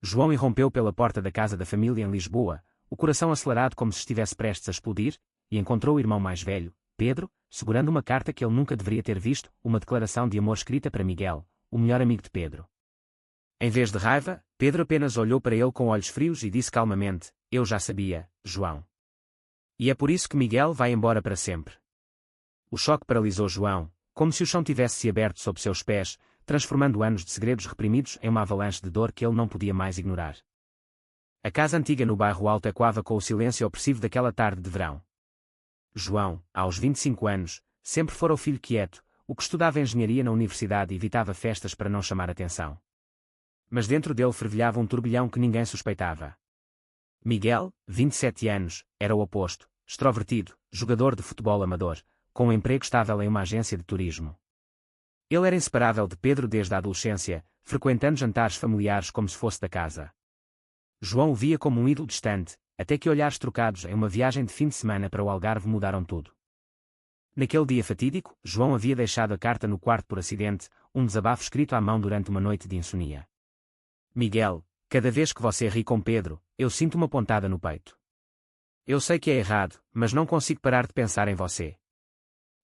João irrompeu pela porta da casa da família em Lisboa, o coração acelerado como se estivesse prestes a explodir, e encontrou o irmão mais velho, Pedro, segurando uma carta que ele nunca deveria ter visto, uma declaração de amor escrita para Miguel, o melhor amigo de Pedro. Em vez de raiva, Pedro apenas olhou para ele com olhos frios e disse calmamente: "Eu já sabia, João. E é por isso que Miguel vai embora para sempre." O choque paralisou João, como se o chão tivesse se aberto sob seus pés, transformando anos de segredos reprimidos em uma avalanche de dor que ele não podia mais ignorar. A casa antiga no bairro Alto ecoava com o silêncio opressivo daquela tarde de verão. João, aos 25 anos, sempre fora o filho quieto, o que estudava engenharia na universidade e evitava festas para não chamar atenção. Mas dentro dele fervilhava um turbilhão que ninguém suspeitava. Miguel, 27 anos, era o oposto, extrovertido, jogador de futebol amador, com um emprego estável em uma agência de turismo. Ele era inseparável de Pedro desde a adolescência, frequentando jantares familiares como se fosse da casa. João o via como um ídolo distante, até que olhares trocados em uma viagem de fim de semana para o Algarve mudaram tudo. Naquele dia fatídico, João havia deixado a carta no quarto por acidente, um desabafo escrito à mão durante uma noite de insônia. "Miguel, cada vez que você ri com Pedro, eu sinto uma pontada no peito. Eu sei que é errado, mas não consigo parar de pensar em você."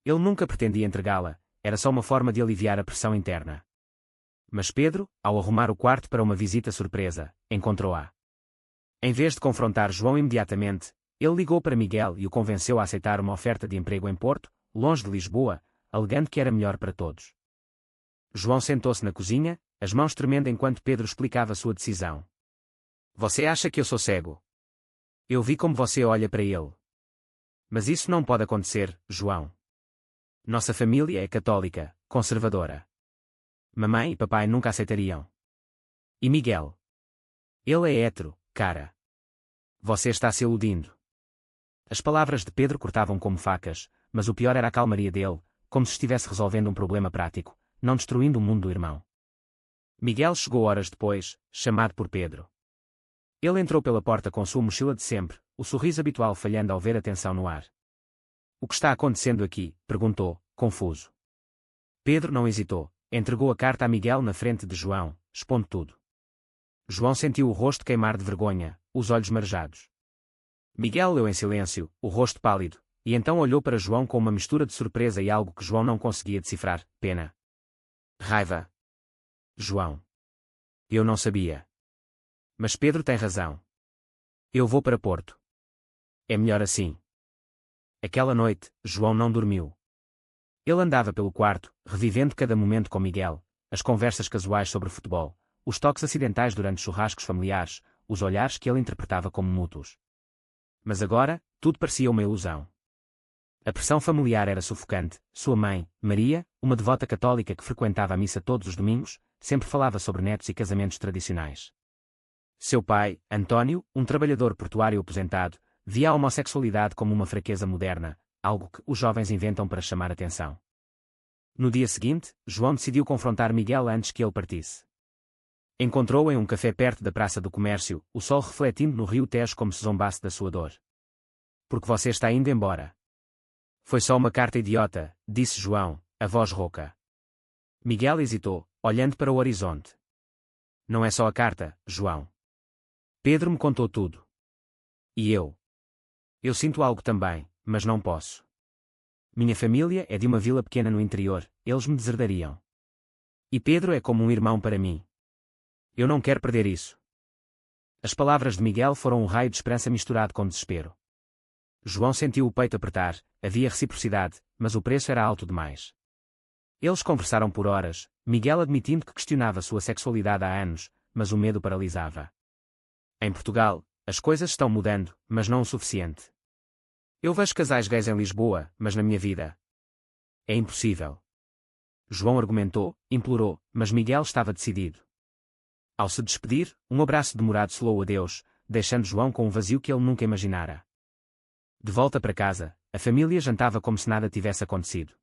Ele nunca pretendia entregá-la, era só uma forma de aliviar a pressão interna. Mas Pedro, ao arrumar o quarto para uma visita surpresa, encontrou-a. Em vez de confrontar João imediatamente, ele ligou para Miguel e o convenceu a aceitar uma oferta de emprego em Porto, longe de Lisboa, alegando que era melhor para todos. João sentou-se na cozinha, as mãos tremendo enquanto Pedro explicava sua decisão. "Você acha que eu sou cego? Eu vi como você olha para ele. Mas isso não pode acontecer, João. Nossa família é católica, conservadora. Mamãe e papai nunca aceitariam. E Miguel? Ele é hétero, cara. Você está se iludindo." As palavras de Pedro cortavam como facas, mas o pior era a calmaria dele, como se estivesse resolvendo um problema prático, não destruindo o mundo do irmão. Miguel chegou horas depois, chamado por Pedro. Ele entrou pela porta com sua mochila de sempre, o sorriso habitual falhando ao ver a tensão no ar. "O que está acontecendo aqui?" perguntou, confuso. Pedro não hesitou, entregou a carta a Miguel na frente de João, expondo tudo. João sentiu o rosto queimar de vergonha, os olhos marejados. Miguel leu em silêncio, o rosto pálido, e então olhou para João com uma mistura de surpresa e algo que João não conseguia decifrar: pena. Raiva. "João. Eu não sabia. Mas Pedro tem razão. Eu vou para Porto. É melhor assim." Aquela noite, João não dormiu. Ele andava pelo quarto, revivendo cada momento com Miguel, as conversas casuais sobre futebol, os toques acidentais durante churrascos familiares, os olhares que ele interpretava como mútuos. Mas agora, tudo parecia uma ilusão. A pressão familiar era sufocante. Sua mãe, Maria, uma devota católica que frequentava a missa todos os domingos, sempre falava sobre netos e casamentos tradicionais. Seu pai, António, um trabalhador portuário aposentado, via a homossexualidade como uma fraqueza moderna, algo que os jovens inventam para chamar atenção. No dia seguinte, João decidiu confrontar Miguel antes que ele partisse. Encontrou-o em um café perto da Praça do Comércio, o sol refletindo no rio Tejo como se zombasse da sua dor. "Porque você está indo embora." "Foi só uma carta idiota", disse João, a voz rouca. Miguel hesitou, olhando para o horizonte. "Não é só a carta, João. Pedro me contou tudo. E eu? Eu sinto algo também, mas não posso. Minha família é de uma vila pequena no interior, eles me deserdariam. E Pedro é como um irmão para mim. Eu não quero perder isso." As palavras de Miguel foram um raio de esperança misturado com desespero. João sentiu o peito apertar, havia reciprocidade, mas o preço era alto demais. Eles conversaram por horas, Miguel admitindo que questionava sua sexualidade há anos, mas o medo paralisava. "Em Portugal, as coisas estão mudando, mas não o suficiente. Eu vejo casais gays em Lisboa, mas na minha vida é impossível." João argumentou, implorou, mas Miguel estava decidido. Ao se despedir, um abraço demorado selou o adeus, deixando João com um vazio que ele nunca imaginara. De volta para casa, a família jantava como se nada tivesse acontecido.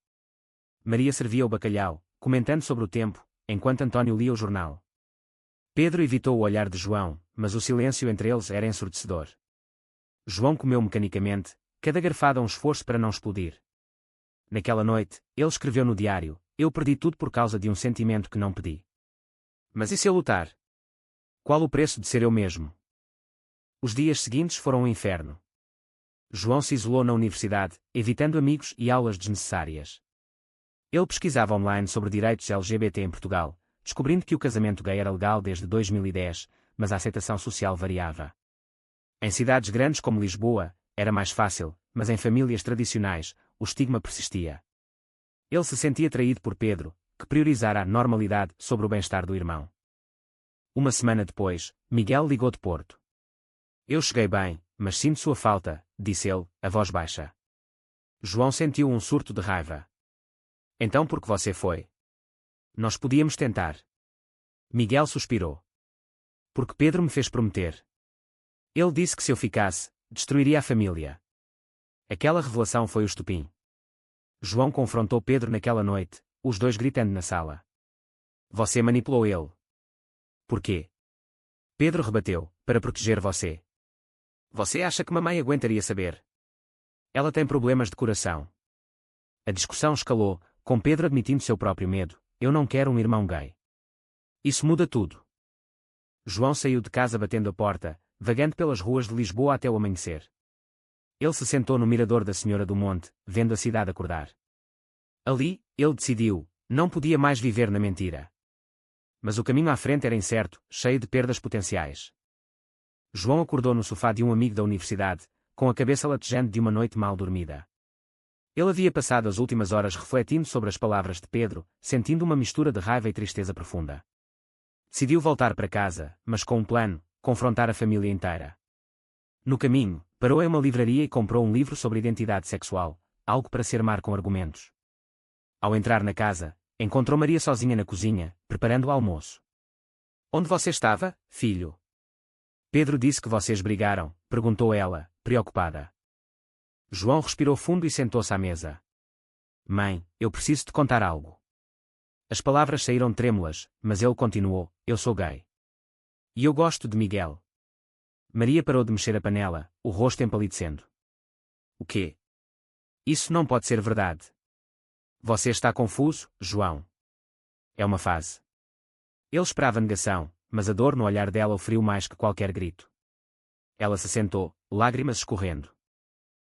Maria servia o bacalhau, comentando sobre o tempo, enquanto António lia o jornal. Pedro evitou o olhar de João, mas o silêncio entre eles era ensurdecedor. João comeu mecanicamente, cada garfada um esforço para não explodir. Naquela noite, ele escreveu no diário: "Eu perdi tudo por causa de um sentimento que não pedi. Mas e se eu lutar? Qual o preço de ser eu mesmo? Os dias seguintes foram um inferno. João se isolou na universidade, evitando amigos e aulas desnecessárias. Ele pesquisava online sobre direitos LGBT em Portugal, descobrindo que o casamento gay era legal desde 2010, mas a aceitação social variava. Em cidades grandes como Lisboa, era mais fácil, mas em famílias tradicionais, o estigma persistia. Ele se sentia traído por Pedro, que priorizara a normalidade sobre o bem-estar do irmão. Uma semana depois, Miguel ligou de Porto. Eu cheguei bem, mas sinto sua falta, disse ele, a voz baixa. João sentiu um surto de raiva. Então por que você foi? Nós podíamos tentar. Miguel suspirou. Porque Pedro me fez prometer. Ele disse que se eu ficasse, destruiria a família. Aquela revelação foi o estopim. João confrontou Pedro naquela noite, os dois gritando na sala. Você manipulou ele. Por quê? Pedro rebateu, para proteger você. Você acha que mamãe aguentaria saber? Ela tem problemas de coração. A discussão escalou, com Pedro admitindo seu próprio medo. Eu não quero um irmão gay. Isso muda tudo. João saiu de casa batendo a porta, vagando pelas ruas de Lisboa até o amanhecer. Ele se sentou no mirador da Senhora do Monte, vendo a cidade acordar. Ali, ele decidiu, não podia mais viver na mentira. Mas o caminho à frente era incerto, cheio de perdas potenciais. João acordou no sofá de um amigo da universidade, com a cabeça latejante de uma noite mal dormida. Ele havia passado as últimas horas refletindo sobre as palavras de Pedro, sentindo uma mistura de raiva e tristeza profunda. Decidiu voltar para casa, mas com um plano: confrontar a família inteira. No caminho, parou em uma livraria e comprou um livro sobre identidade sexual, algo para se armar com argumentos. Ao entrar na casa, encontrou Maria sozinha na cozinha, preparando o almoço. Onde você estava, filho? Pedro disse que vocês brigaram, perguntou ela, preocupada. João respirou fundo e sentou-se à mesa. Mãe, eu preciso te contar algo. As palavras saíram trêmulas, mas ele continuou: eu sou gay. E eu gosto de Miguel. Maria parou de mexer a panela, o rosto empalidecendo. O quê? Isso não pode ser verdade. Você está confuso, João. É uma fase. Ele esperava negação, mas a dor no olhar dela o feriu mais que qualquer grito. Ela se sentou, lágrimas escorrendo.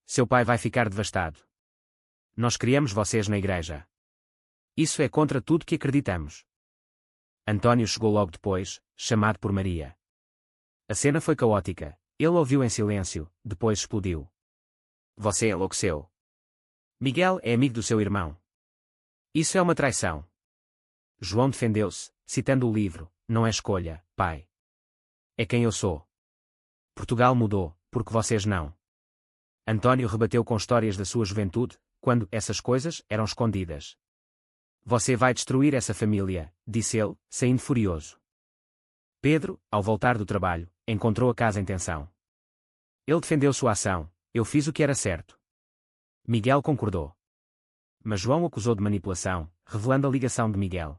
Seu pai vai ficar devastado. Nós criamos vocês na igreja. Isso é contra tudo que acreditamos. António chegou logo depois, chamado por Maria. A cena foi caótica. Ele ouviu em silêncio, depois explodiu. Você enlouqueceu. Miguel é amigo do seu irmão. Isso é uma traição. João defendeu-se, citando o livro: não é escolha, pai. É quem eu sou. Portugal mudou, porque vocês não. António rebateu com histórias da sua juventude, quando essas coisas eram escondidas. Você vai destruir essa família, disse ele, saindo furioso. Pedro, ao voltar do trabalho, encontrou a casa em tensão. Ele defendeu sua ação: eu fiz o que era certo. Miguel concordou. Mas João acusou de manipulação, revelando a ligação de Miguel.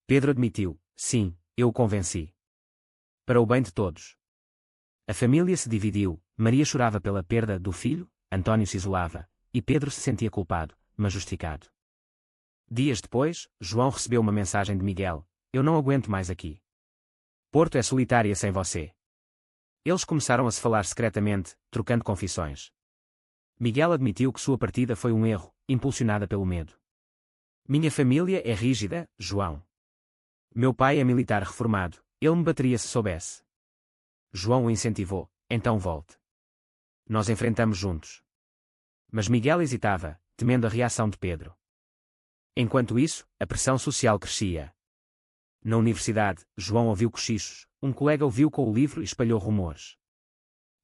Pedro admitiu: sim, eu o convenci. Para o bem de todos. A família se dividiu, Maria chorava pela perda do filho, António se isolava, e Pedro se sentia culpado, mas justificado. Dias depois, João recebeu uma mensagem de Miguel: eu não aguento mais aqui. Porto é solitária sem você. Eles começaram a se falar secretamente, trocando confissões. Miguel admitiu que sua partida foi um erro, impulsionada pelo medo. Minha família é rígida, João. Meu pai é militar reformado, ele me bateria se soubesse. João o incentivou: então volte. Nós enfrentamos juntos. Mas Miguel hesitava, temendo a reação de Pedro. Enquanto isso, a pressão social crescia. Na universidade, João ouviu cochichos, um colega ouviu com o livro e espalhou rumores.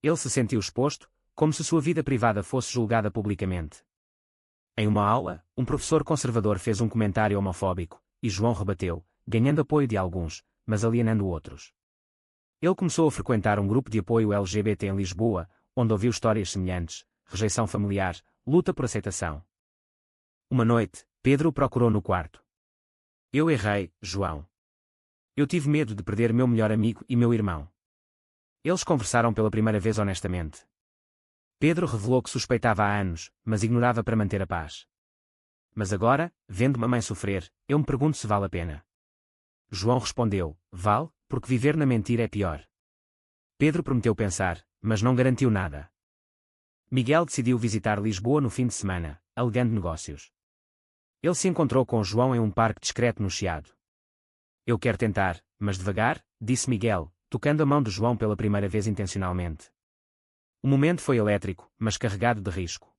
Ele se sentiu exposto, como se sua vida privada fosse julgada publicamente. Em uma aula, um professor conservador fez um comentário homofóbico, e João rebateu, ganhando apoio de alguns, mas alienando outros. Ele começou a frequentar um grupo de apoio LGBT em Lisboa, onde ouviu histórias semelhantes: rejeição familiar, luta por aceitação. Uma noite, Pedro o procurou no quarto. Eu errei, João. Eu tive medo de perder meu melhor amigo e meu irmão. Eles conversaram pela primeira vez honestamente. Pedro revelou que suspeitava há anos, mas ignorava para manter a paz. Mas agora, vendo mamãe sofrer, eu me pergunto se vale a pena. João respondeu: vale, porque viver na mentira é pior. Pedro prometeu pensar, mas não garantiu nada. Miguel decidiu visitar Lisboa no fim de semana, alegando negócios. Ele se encontrou com João em um parque discreto no Chiado. Eu quero tentar, mas devagar, disse Miguel, tocando a mão de João pela primeira vez intencionalmente. O momento foi elétrico, mas carregado de risco.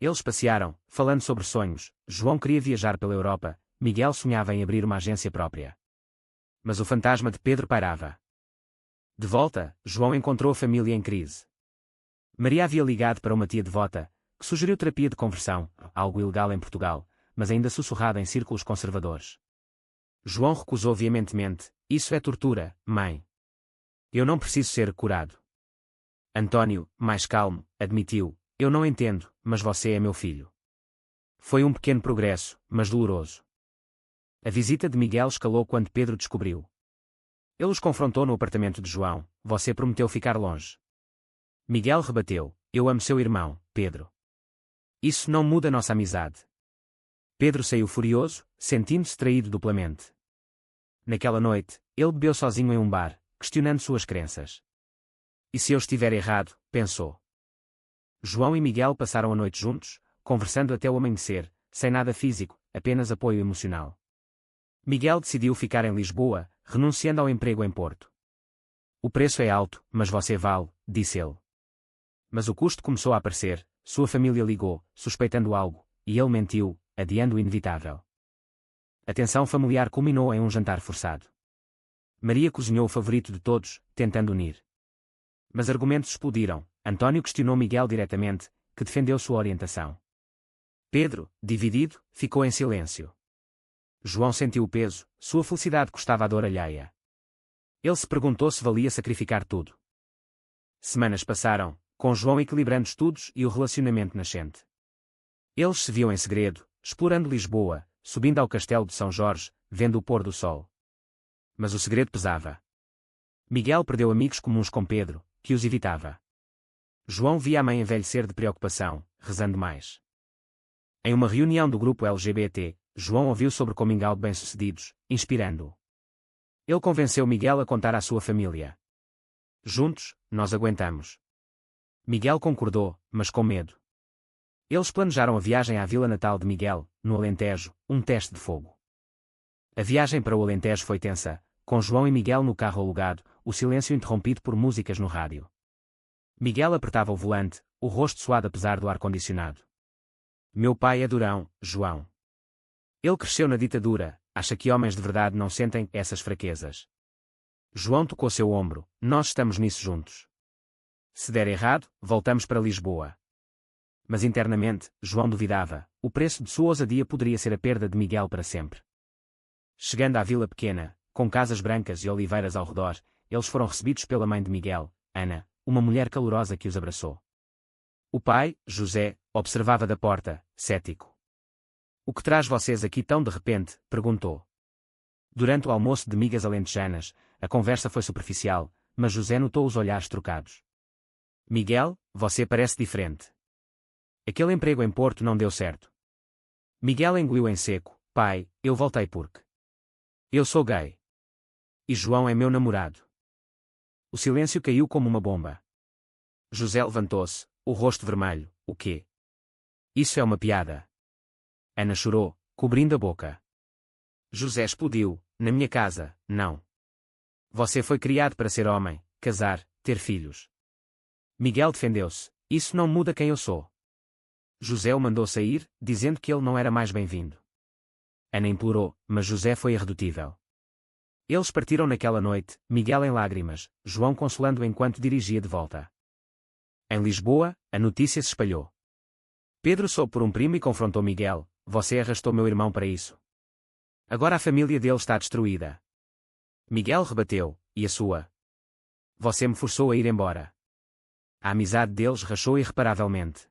Eles passearam, falando sobre sonhos. João queria viajar pela Europa, Miguel sonhava em abrir uma agência própria. Mas o fantasma de Pedro pairava. De volta, João encontrou a família em crise. Maria havia ligado para uma tia devota, que sugeriu terapia de conversão, algo ilegal em Portugal, mas ainda sussurrada em círculos conservadores. João recusou veementemente: "Isso é tortura, mãe. Eu não preciso ser curado." António, mais calmo, admitiu: "Eu não entendo, mas você é meu filho." Foi um pequeno progresso, mas doloroso. A visita de Miguel escalou quando Pedro descobriu. Ele os confrontou no apartamento de João: "Você prometeu ficar longe." Miguel rebateu: "Eu amo seu irmão, Pedro. Isso não muda nossa amizade." Pedro saiu furioso, sentindo-se traído duplamente. Naquela noite, ele bebeu sozinho em um bar, questionando suas crenças. "E se eu estiver errado?" pensou. João e Miguel passaram a noite juntos, conversando até o amanhecer, sem nada físico, apenas apoio emocional. Miguel decidiu ficar em Lisboa, renunciando ao emprego em Porto. "O preço é alto, mas você vale", disse ele. Mas o custo começou a aparecer, sua família ligou, suspeitando algo, e ele mentiu, adiando o inevitável. A tensão familiar culminou em um jantar forçado. Maria cozinhou o favorito de todos, tentando unir. Mas argumentos explodiram. António questionou Miguel diretamente, que defendeu sua orientação. Pedro, dividido, ficou em silêncio. João sentiu o peso, sua felicidade custava a dor alheia. Ele se perguntou se valia sacrificar tudo. Semanas passaram, com João equilibrando estudos e o relacionamento nascente. Eles se viam em segredo, explorando Lisboa, subindo ao castelo de São Jorge, vendo o pôr do sol. Mas o segredo pesava. Miguel perdeu amigos comuns com Pedro, que os evitava. João via a mãe envelhecer de preocupação, rezando mais. Em uma reunião do grupo LGBT, João ouviu sobre coming out bem-sucedidos, inspirando-o. Ele convenceu Miguel a contar à sua família. "Juntos, nós aguentamos." Miguel concordou, mas com medo. Eles planejaram a viagem à vila natal de Miguel, no Alentejo, um teste de fogo. A viagem para o Alentejo foi tensa, com João e Miguel no carro alugado, o silêncio interrompido por músicas no rádio. Miguel apertava o volante, o rosto suado apesar do ar-condicionado. "Meu pai é durão, João. Ele cresceu na ditadura, acha que homens de verdade não sentem essas fraquezas." João tocou seu ombro: "Nós estamos nisso juntos. Se der errado, voltamos para Lisboa." Mas internamente, João duvidava, o preço de sua ousadia poderia ser a perda de Miguel para sempre. Chegando à vila pequena, com casas brancas e oliveiras ao redor, eles foram recebidos pela mãe de Miguel, Ana, uma mulher calorosa que os abraçou. O pai, José, observava da porta, cético. "O que traz vocês aqui tão de repente?" perguntou. Durante o almoço de migas alentejanas, a conversa foi superficial, mas José notou os olhares trocados. "Miguel, você parece diferente. Aquele emprego em Porto não deu certo." Miguel engoliu em seco: "Pai, eu voltei porque eu sou gay. E João é meu namorado." O silêncio caiu como uma bomba. José levantou-se, o rosto vermelho: "O quê? Isso é uma piada." Ana chorou, cobrindo a boca. José explodiu: "Na minha casa, não. Você foi criado para ser homem, casar, ter filhos." Miguel defendeu-se: "Isso não muda quem eu sou." José o mandou sair, dizendo que ele não era mais bem-vindo. Ana implorou, mas José foi irredutível. Eles partiram naquela noite, Miguel em lágrimas, João consolando enquanto dirigia de volta. Em Lisboa, a notícia se espalhou. Pedro soube por um primo e confrontou Miguel: "Você arrastou meu irmão para isso. Agora a família dele está destruída." Miguel rebateu: "E a sua? Você me forçou a ir embora." A amizade deles rachou irreparavelmente.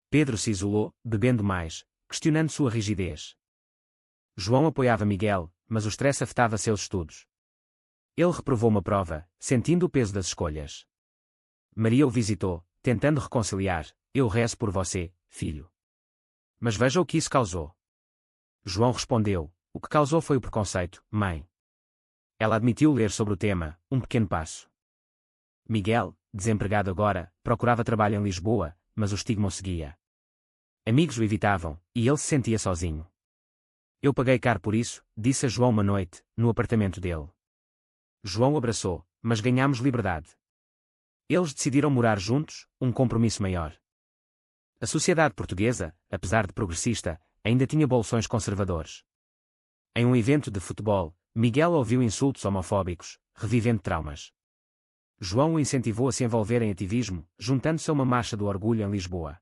Pedro se isolou, bebendo mais, questionando sua rigidez. João apoiava Miguel, mas o stress afetava seus estudos. Ele reprovou uma prova, sentindo o peso das escolhas. Maria o visitou, tentando reconciliar: "Eu rezo por você, filho." Mas veja o que isso causou. João respondeu: "O que causou foi o preconceito, mãe. Ela admitiu ler sobre o tema, Um Pequeno Passo. Miguel, desempregado agora, procurava trabalho em Lisboa, mas o estigma o seguia. Amigos o evitavam, e ele se sentia sozinho. Eu paguei caro por isso, disse a João uma noite, no apartamento dele. João o abraçou, mas ganhámos liberdade. Eles decidiram morar juntos, um compromisso maior. A sociedade portuguesa, apesar de progressista, ainda tinha bolsões conservadores. Em um evento de futebol, Miguel ouviu insultos homofóbicos, revivendo traumas. João o incentivou a se envolver em ativismo, juntando-se a uma marcha do orgulho em Lisboa.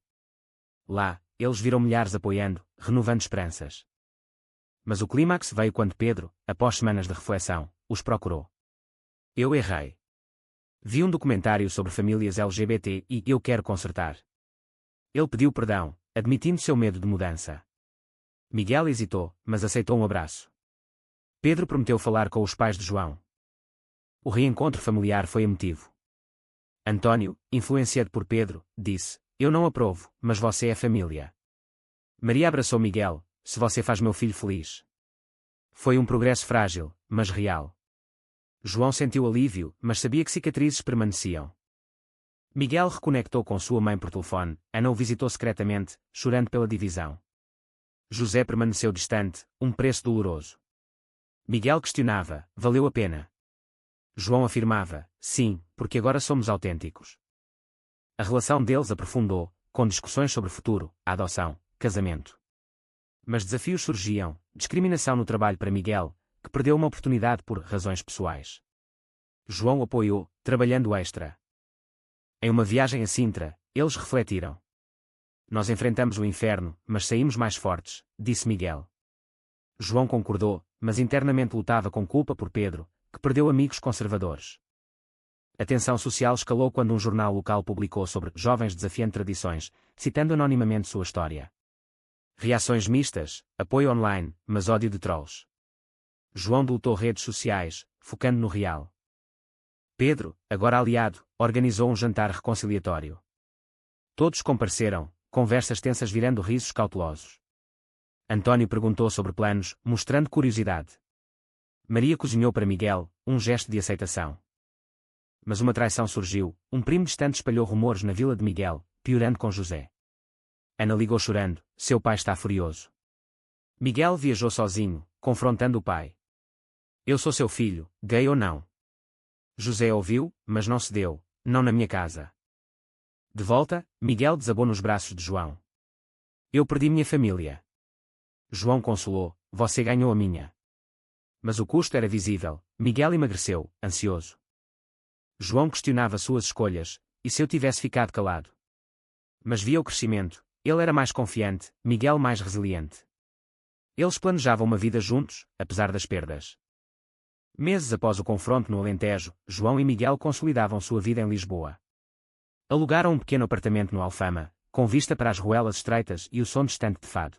Lá, eles viram milhares apoiando, renovando esperanças. Mas o clímax veio quando Pedro, após semanas de reflexão, os procurou. Eu errei. Vi um documentário sobre famílias LGBT e eu quero consertar. Ele pediu perdão, admitindo seu medo de mudança. Miguel hesitou, mas aceitou um abraço. Pedro prometeu falar com os pais de João. O reencontro familiar foi emotivo. António, influenciado por Pedro, disse: Eu não aprovo, mas você é família. Maria abraçou Miguel: Se você faz meu filho feliz. Foi um progresso frágil, mas real. João sentiu alívio, mas sabia que cicatrizes permaneciam. Miguel reconectou com sua mãe por telefone, Ana o visitou secretamente, chorando pela divisão. José permaneceu distante, um preço doloroso. Miguel questionava: Valeu a pena? João afirmava: Sim, porque agora somos autênticos. A relação deles aprofundou, com discussões sobre futuro, adoção, casamento. Mas desafios surgiam, discriminação no trabalho para Miguel, que perdeu uma oportunidade por razões pessoais. João o apoiou, trabalhando extra. Em uma viagem a Sintra, eles refletiram. Nós enfrentamos o inferno, mas saímos mais fortes, disse Miguel. João concordou, mas internamente lutava com culpa por Pedro, que perdeu amigos conservadores. A tensão social escalou quando um jornal local publicou sobre jovens desafiando tradições, citando anonimamente sua história. Reações mistas, apoio online, mas ódio de trolls. João deletou redes sociais, focando no real. Pedro, agora aliado, organizou um jantar reconciliatório. Todos compareceram, conversas tensas virando risos cautelosos. António perguntou sobre planos, mostrando curiosidade. Maria cozinhou para Miguel, um gesto de aceitação. Mas uma traição surgiu, um primo distante espalhou rumores na vila de Miguel, piorando com José. Ana ligou chorando: Seu pai está furioso. Miguel viajou sozinho, confrontando o pai. Eu sou seu filho, gay ou não? José ouviu, mas não cedeu: Não na minha casa. De volta, Miguel desabou nos braços de João. Eu perdi minha família. João consolou: Você ganhou a minha. Mas o custo era visível. Miguel emagreceu, ansioso. João questionava suas escolhas: E se eu tivesse ficado calado? Mas via o crescimento. Ele era mais confiante, Miguel mais resiliente. Eles planejavam uma vida juntos, apesar das perdas. Meses após o confronto no Alentejo, João e Miguel consolidavam sua vida em Lisboa. Alugaram um pequeno apartamento no Alfama, com vista para as ruelas estreitas e o som distante de fado.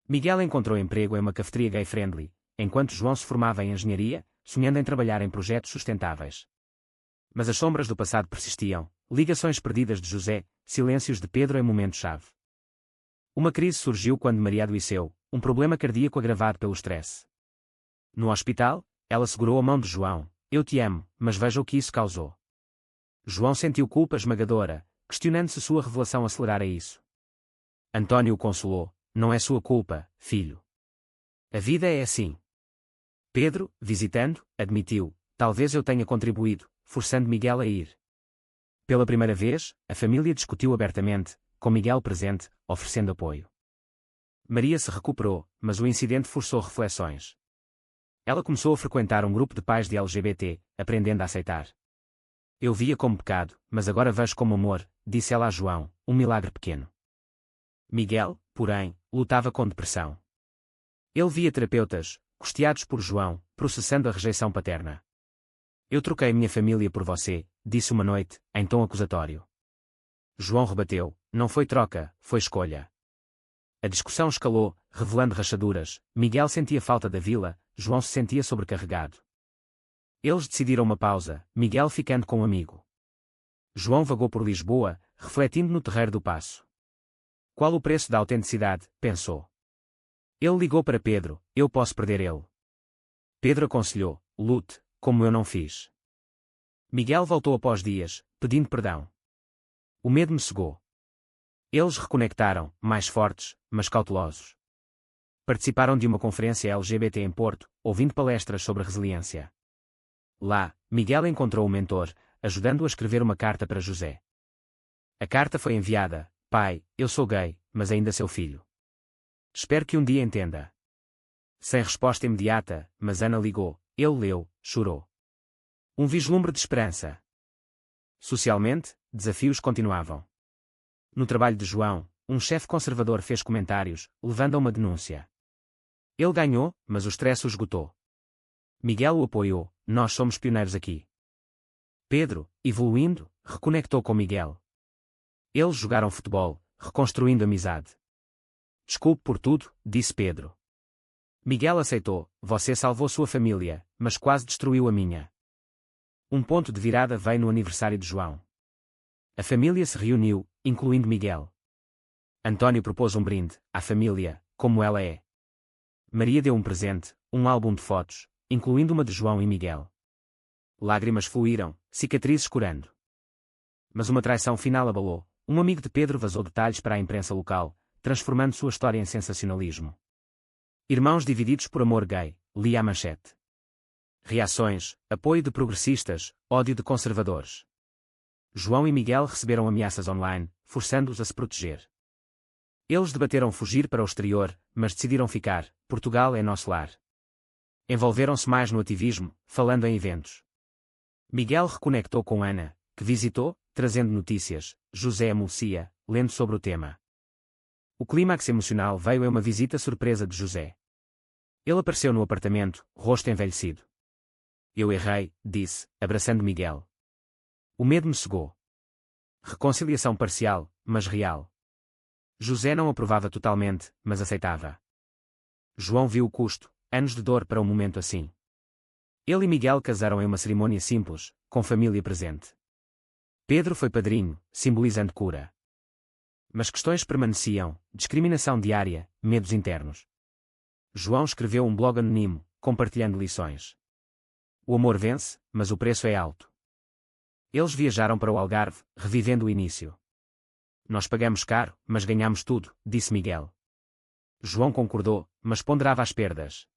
Miguel encontrou emprego em uma cafeteria gay-friendly, enquanto João se formava em engenharia, sonhando em trabalhar em projetos sustentáveis. Mas as sombras do passado persistiam, ligações perdidas de José, silêncios de Pedro em momentos-chave. Uma crise surgiu quando Maria adoeceu, um problema cardíaco agravado pelo stress. No hospital, ela segurou a mão de João: Eu te amo, mas veja o que isso causou. João sentiu culpa esmagadora, questionando se sua revelação acelerara isso. António o consolou: Não é sua culpa, filho. A vida é assim. Pedro, visitando, admitiu: Talvez eu tenha contribuído, forçando Miguel a ir. Pela primeira vez, a família discutiu abertamente, com Miguel presente, oferecendo apoio. Maria se recuperou, mas o incidente forçou reflexões. Ela começou a frequentar um grupo de pais de LGBT, aprendendo a aceitar. Eu via como pecado, mas agora vejo como amor, disse ela a João, um milagre pequeno. Miguel, porém, lutava com depressão. Ele via terapeutas, custeados por João, processando a rejeição paterna. Eu troquei minha família por você, disse uma noite, em tom acusatório. João rebateu: Não foi troca, foi escolha. A discussão escalou, revelando rachaduras. Miguel sentia falta da vila, João se sentia sobrecarregado. Eles decidiram uma pausa, Miguel ficando com um amigo. João vagou por Lisboa, refletindo no Terreiro do Paço. Qual o preço da autenticidade, pensou. Ele ligou para Pedro: Eu posso perder ele. Pedro aconselhou: lute, como eu não fiz. Miguel voltou após dias, pedindo perdão. O medo me cegou. Eles reconectaram, mais fortes, mas cautelosos. Participaram de uma conferência LGBT em Porto, ouvindo palestras sobre resiliência. Lá, Miguel encontrou um mentor, ajudando-o a escrever uma carta para José. A carta foi enviada: Pai, eu sou gay, mas ainda seu filho. Espero que um dia entenda. Sem resposta imediata, mas Ana ligou, ele leu, chorou. Um vislumbre de esperança. Socialmente, desafios continuavam. No trabalho de João, um chefe conservador fez comentários, levando a uma denúncia. Ele ganhou, mas o stress o esgotou. Miguel o apoiou: nós somos pioneiros aqui. Pedro, evoluindo, reconectou com Miguel. Eles jogaram futebol, reconstruindo amizade. Desculpe por tudo, disse Pedro. Miguel aceitou: você salvou sua família, mas quase destruiu a minha. Um ponto de virada veio no aniversário de João. A família se reuniu, incluindo Miguel. António propôs um brinde à família, como ela é. Maria deu um presente, um álbum de fotos, incluindo uma de João e Miguel. Lágrimas fluíram, cicatrizes curando. Mas uma traição final abalou. Um amigo de Pedro vazou detalhes para a imprensa local, transformando sua história em sensacionalismo. Irmãos divididos por amor gay, lia a manchete. Reações: apoio de progressistas, ódio de conservadores. João e Miguel receberam ameaças online, forçando-os a se proteger. Eles debateram fugir para o exterior, mas decidiram ficar. Portugal é nosso lar. Envolveram-se mais no ativismo, falando em eventos. Miguel reconectou com Ana, que visitou, trazendo notícias. José amolcia, lendo sobre o tema. O clímax emocional veio em uma visita surpresa de José. Ele apareceu no apartamento, rosto envelhecido. Eu errei, disse, abraçando Miguel. O medo me cegou. Reconciliação parcial, mas real. José não aprovava totalmente, mas aceitava. João viu o custo, anos de dor para um momento assim. Ele e Miguel casaram em uma cerimônia simples, com família presente. Pedro foi padrinho, simbolizando cura. Mas questões permaneciam: discriminação diária, medos internos. João escreveu um blog anónimo, compartilhando lições. O amor vence, mas o preço é alto. Eles viajaram para o Algarve, revivendo o início. Nós pagamos caro, mas ganhamos tudo, disse Miguel. João concordou, mas ponderava as perdas.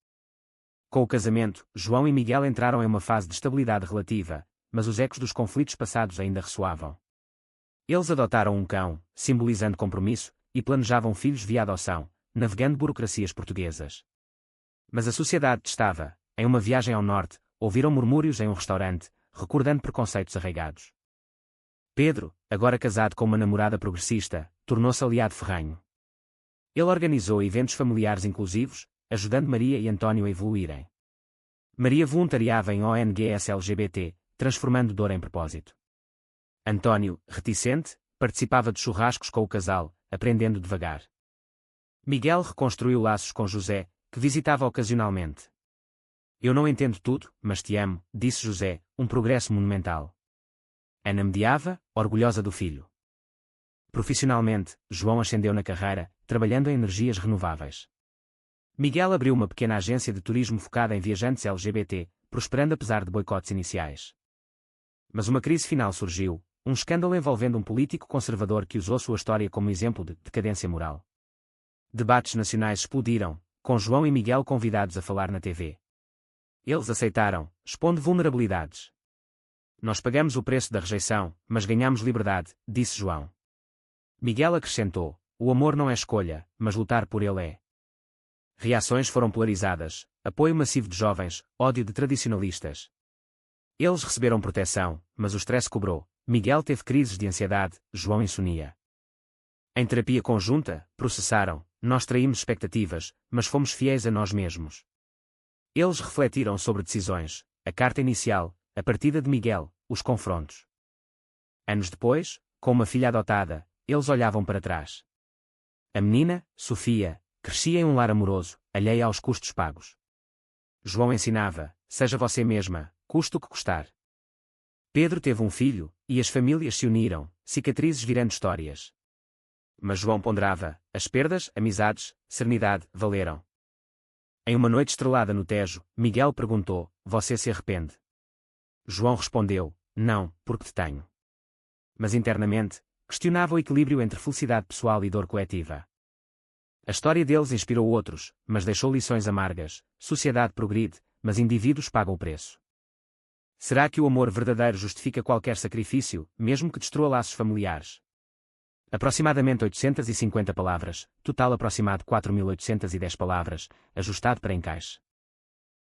Com o casamento, João e Miguel entraram em uma fase de estabilidade relativa, mas os ecos dos conflitos passados ainda ressoavam. Eles adotaram um cão, simbolizando compromisso, e planejavam filhos via adoção, navegando burocracias portuguesas. Mas a sociedade testava. Em uma viagem ao norte, ouviram murmúrios em um restaurante, recordando preconceitos arraigados. Pedro, agora casado com uma namorada progressista, tornou-se aliado ferranho. Ele organizou eventos familiares inclusivos, ajudando Maria e António a evoluírem. Maria voluntariava em ONGs LGBT, transformando dor em propósito. António, reticente, participava de churrascos com o casal, aprendendo devagar. Miguel reconstruiu laços com José, que visitava ocasionalmente. Eu não entendo tudo, mas te amo, disse José, um progresso monumental. Ana mediava, orgulhosa do filho. Profissionalmente, João ascendeu na carreira, trabalhando em energias renováveis. Miguel abriu uma pequena agência de turismo focada em viajantes LGBT, prosperando apesar de boicotes iniciais. Mas uma crise final surgiu, um escândalo envolvendo um político conservador que usou sua história como exemplo de decadência moral. Debates nacionais explodiram, com João e Miguel convidados a falar na TV. Eles aceitaram, expondo vulnerabilidades. Nós pagamos o preço da rejeição, mas ganhamos liberdade, disse João. Miguel acrescentou: o amor não é escolha, mas lutar por ele é. Reações foram polarizadas: apoio massivo de jovens, ódio de tradicionalistas. Eles receberam proteção, mas o stress cobrou. Miguel teve crises de ansiedade, João insomnia. Em terapia conjunta, processaram: nós traímos expectativas, mas fomos fiéis a nós mesmos. Eles refletiram sobre decisões, a carta inicial, a partida de Miguel, os confrontos. Anos depois, com uma filha adotada, eles olhavam para trás. A menina, Sofia, crescia em um lar amoroso, alheia aos custos pagos. João ensinava: seja você mesma, custe o que custar. Pedro teve um filho, e as famílias se uniram, cicatrizes virando histórias. Mas João ponderava: as perdas, amizades, serenidade, valeram. Em uma noite estrelada no Tejo, Miguel perguntou: Você se arrepende? João respondeu: Não, porque te tenho. Mas internamente, questionava o equilíbrio entre felicidade pessoal e dor coletiva. A história deles inspirou outros, mas deixou lições amargas. Sociedade progride, mas indivíduos pagam o preço. Será que o amor verdadeiro justifica qualquer sacrifício, mesmo que destrua laços familiares? Aproximadamente 850 palavras, total aproximado 4.810 palavras, ajustado para encaixe.